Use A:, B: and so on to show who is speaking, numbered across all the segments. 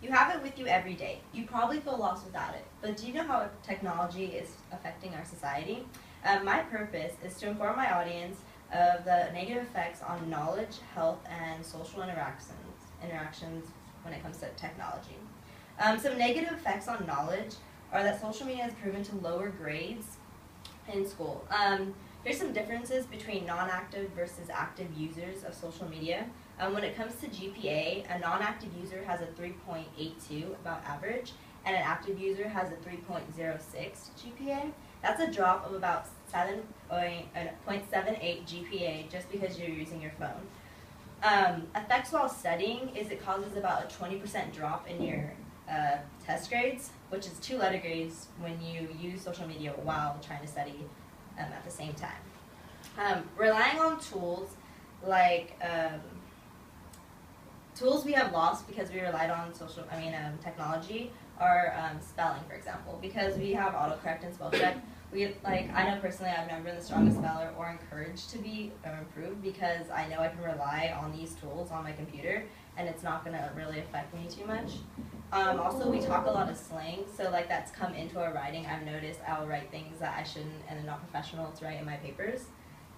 A: You have it with you every day. You probably feel lost without it. But do you know how technology is affecting our society? My purpose is to inform my audience of the negative effects on knowledge, health, and social interactions when it comes to technology. Some negative effects on knowledge are that social media has proven to lower grades in school. Here's some differences between non-active versus active users of social media. When it comes to GPA, a non-active user has a 3.82, about average, and an active user has a 3.06 GPA. That's a drop of about 7.78 GPA just because you're using your phone. Effects while studying is it causes about a 20% drop in your test grades, which is 2 letter grades when you use social media while trying to study at the same time. Relying on tools like tools we have lost because we relied on technology are spelling, for example, because we have autocorrect and spell check. I know personally I've never been the strongest speller or encouraged to be or improve because I know I can rely on these tools on my computer and it's not going to really affect me too much. Also, we talk a lot of slang, so like that's come into our writing. I've noticed I'll write things that I shouldn't and they're not professional to write in my papers.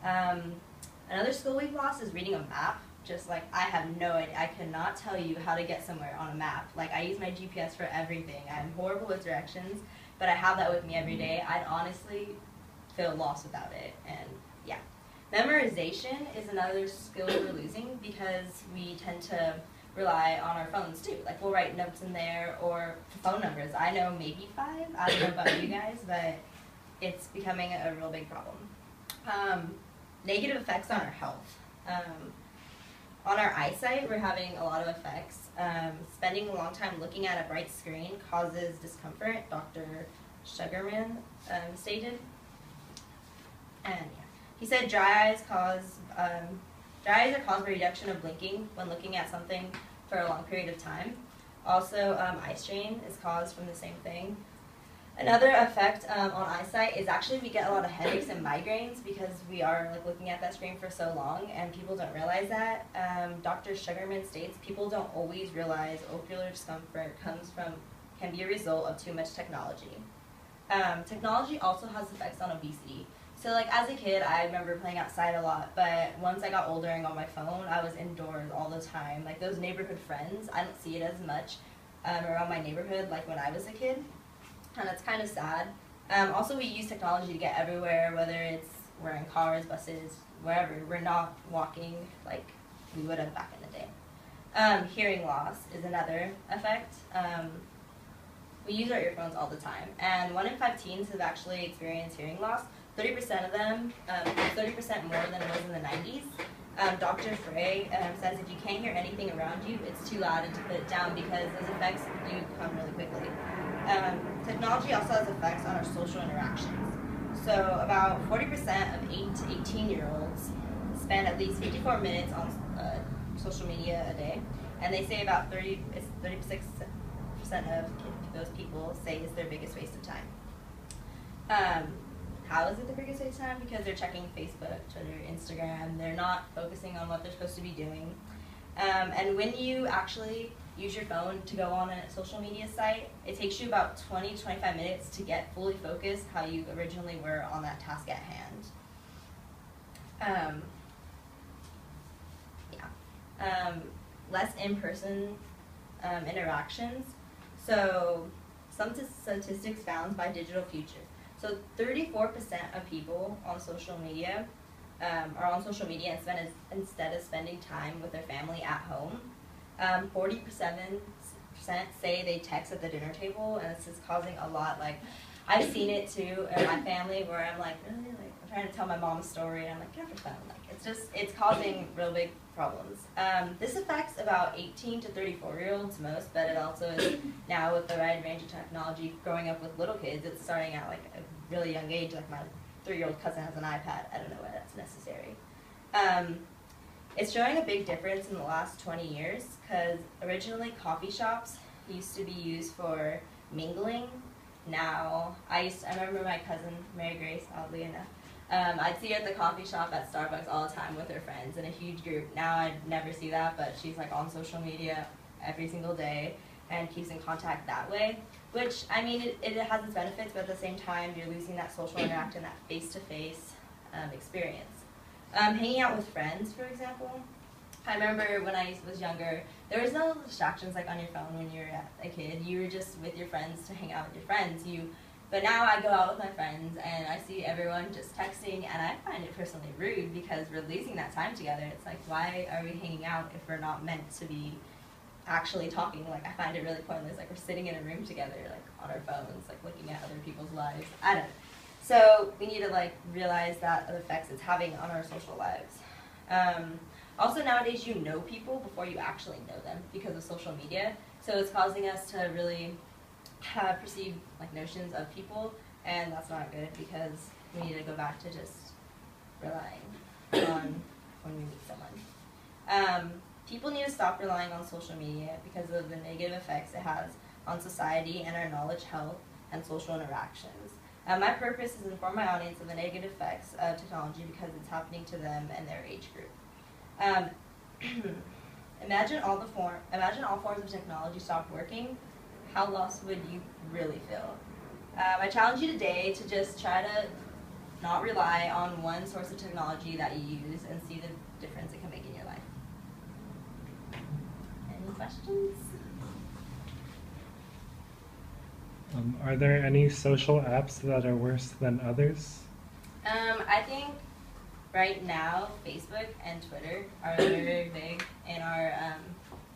A: Another skill we've lost is reading a map. Just like I have no idea, I cannot tell you how to get somewhere on a map. Like I use my GPS for everything. I'm horrible with directions, but I have that with me every day. I'd honestly feel lost without it, and yeah. Memorization is another skill we're losing because we tend to rely on our phones too. Like we'll write notes in there or phone numbers. I know maybe 5. I don't know about you guys, but it's becoming a real big problem. Negative effects on our health. On our eyesight, we're having a lot of effects. Spending a long time looking at a bright screen causes discomfort, Dr. Sugarman stated. And yeah, he said dry eyes are caused by reduction of blinking when looking at something for a long period of time. Also, eye strain is caused from the same thing. Another effect on eyesight is actually we get a lot of headaches and migraines because we are looking at that screen for so long, and people don't realize that. Dr. Sugarman states people don't always realize ocular discomfort can be a result of too much technology. Technology also has effects on obesity. So like as a kid, I remember playing outside a lot, but once I got older and got my phone, I was indoors all the time. Like those neighborhood friends, I don't see it as much around my neighborhood like when I was a kid. And that's kind of sad. Also, we use technology to get everywhere, whether we're in cars, buses, wherever. We're not walking like we would have back in the day. Hearing loss is another effect. We use our earphones all the time, and 1 in 5 teens have actually experienced hearing loss. 30% of them, 30% more than it was in the 90s. Dr. Frey says if you can't hear anything around you, it's too loud and to put it down because those effects do come really quickly. Technology also has effects on our social interactions. So about 40% of 8 to 18-year-olds spend at least 54 minutes on social media a day, and they say about 36% of those people say it's their biggest waste of time. How is it the biggest waste of time? Because they're checking Facebook, Twitter, Instagram. They're not focusing on what they're supposed to be doing. And when you actually use your phone to go on a social media site, it takes you about 20 to 25 minutes to get fully focused how you originally were on that task at hand. Less in-person interactions. So some statistics found by Digital Future. So 34% of people on social media are on social media instead of spending time with their family at home. 47% say they text at the dinner table, and this is causing a lot. Like, I've seen it too in my family where I'm like, really, like, I'm trying to tell my mom a story, and I'm like, get off your phone. Like, it's causing real big problems. This affects about 18 to 34-year-olds most, but it also is now with the wide range of technology. Growing up with little kids, it's starting at like a really young age. Like my 3-year-old cousin has an iPad. I don't know why that's necessary. It's showing a big difference in the last 20 years because originally coffee shops used to be used for mingling. Now, I remember my cousin, Mary Grace, oddly enough, I'd see her at the coffee shop at Starbucks all the time with her friends in a huge group. Now I'd never see that, but she's like on social media every single day. and keeps in contact that way. Which, I mean, it has its benefits, but at the same time, you're losing that social interaction, that face-to-face experience. Hanging out with friends, for example. I remember when I was younger, there was no distractions like on your phone when you were a kid. You were just with your friends to hang out with your friends. But now I go out with my friends and I see everyone just texting, and I find it personally rude because we're losing that time together. It's like, why are we hanging out if we're not meant to be actually talking? Like, I find it really pointless. Like, we're sitting in a room together, like on our phones, like looking at other people's lives. I don't know. So we need to like realize that the effects it's having on our social lives. Also nowadays you know people before you actually know them because of social media. So it's causing us to really have perceived like notions of people, and that's not good because we need to go back to just relying on when we meet someone. People need to stop relying on social media because of the negative effects it has on society and our knowledge, health, and social interactions. My purpose is to inform my audience of the negative effects of technology because it's happening to them and their age group. Imagine all forms of technology stopped working. How lost would you really feel? I challenge you today to just try to not rely on one source of technology that you use and see the difference it can make in your life. Any questions?
B: Are there any social apps that are worse than others?
A: I think right now Facebook and Twitter are very, very big in our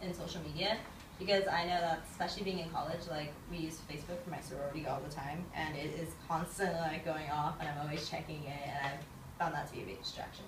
A: in social media, because I know that, especially being in college, like we use Facebook for my sorority all the time, and it is constantly like going off, and I'm always checking it, and I've found that to be a big distraction.